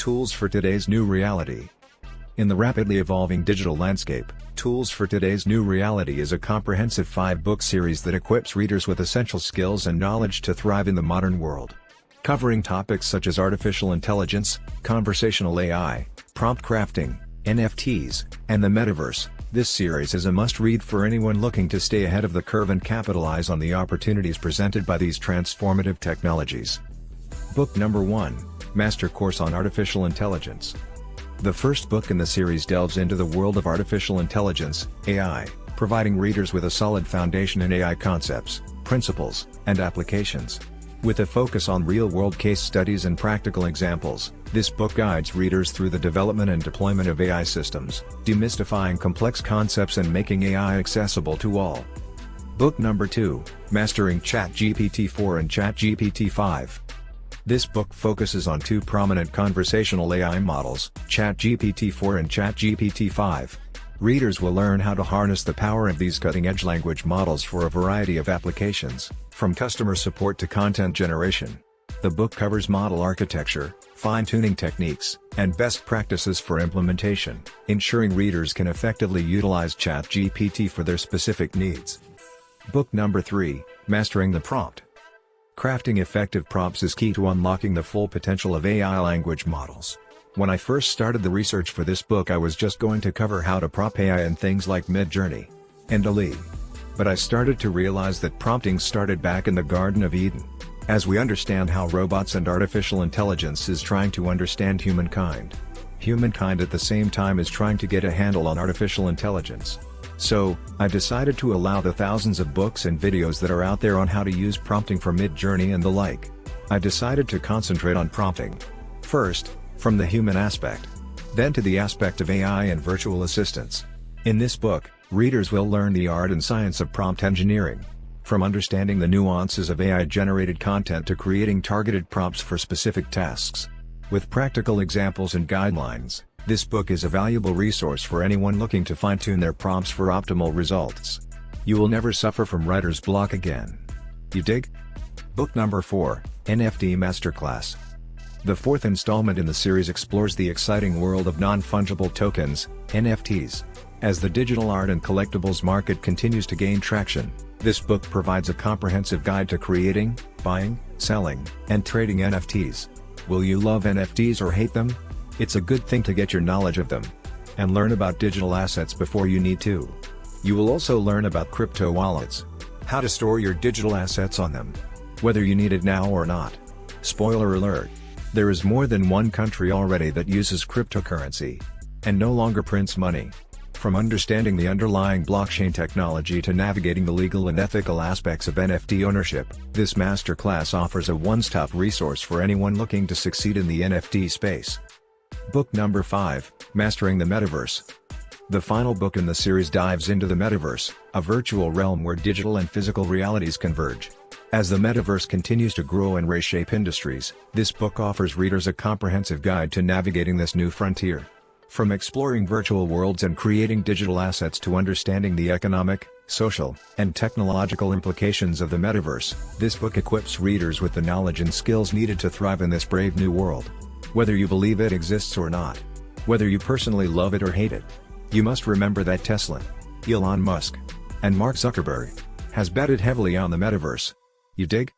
Tools for Today's New Reality. In the rapidly evolving digital landscape, Tools for Today's New Reality is a comprehensive 5-book series that equips readers with essential skills and knowledge to thrive in the modern world. Covering topics such as artificial intelligence, conversational AI, prompt crafting, NFTs, and the metaverse, this series is a must-read for anyone looking to stay ahead of the curve and capitalize on the opportunities presented by these transformative technologies. Book number 1, Master Course on Artificial Intelligence. The first book in the series delves into the world of artificial intelligence, AI, providing readers with a solid foundation in AI concepts, principles, and applications. With a focus on real-world case studies and practical examples, this book guides readers through the development and deployment of AI systems, demystifying complex concepts and making AI accessible to all. Book number 2, Mastering ChatGPT-4 and ChatGPT-5. This book focuses on two prominent conversational AI models, ChatGPT-4 and ChatGPT-5. Readers will learn how to harness the power of these cutting-edge language models for a variety of applications, from customer support to content generation. The book covers model architecture, fine-tuning techniques, and best practices for implementation, ensuring readers can effectively utilize ChatGPT for their specific needs. Book number 3, Mastering the Prompt. Crafting effective prompts is key to unlocking the full potential of AI language models. When I first started the research for this book, I was just going to cover how to prompt AI in things like Midjourney and DALL-E. But I started to realize that prompting started back in the Garden of Eden. As we understand how robots and artificial intelligence is trying to understand humankind. Humankind at the same time is trying to get a handle on artificial intelligence. So, I decided to allow the thousands of books and videos that are out there on how to use prompting for Midjourney and the like. I decided to concentrate on prompting. First, from the human aspect. Then to the aspect of AI and virtual assistants. In this book, readers will learn the art and science of prompt engineering. From understanding the nuances of AI-generated content to creating targeted prompts for specific tasks. With practical examples and guidelines, this book is a valuable resource for anyone looking to fine-tune their prompts for optimal results. You will never suffer from writer's block again. You dig? Book number 4, NFT Masterclass. The fourth installment in the series explores the exciting world of non-fungible tokens, NFTs. As the digital art and collectibles market continues to gain traction, this book provides a comprehensive guide to creating, buying, selling, and trading NFTs. Will you love NFTs or hate them? It's a good thing to get your knowledge of them and learn about digital assets before you need to. You will also learn about crypto wallets, how to store your digital assets on them, whether you need it now or not. Spoiler alert. There is more than one country already that uses cryptocurrency and no longer prints money. From understanding the underlying blockchain technology to navigating the legal and ethical aspects of NFT ownership, this masterclass offers a one-stop resource for anyone looking to succeed in the NFT space. Book number 5, Mastering the Metaverse. The final book in the series dives into the metaverse, a virtual realm where digital and physical realities converge. As the metaverse continues to grow and reshape industries, this book offers readers a comprehensive guide to navigating this new frontier. From exploring virtual worlds and creating digital assets to understanding the economic, social, and technological implications of the metaverse, this book equips readers with the knowledge and skills needed to thrive in this brave new world. Whether you believe it exists or not, whether you personally love it or hate it, you must remember that Tesla, Elon Musk, and Mark Zuckerberg has betted heavily on the metaverse. You dig?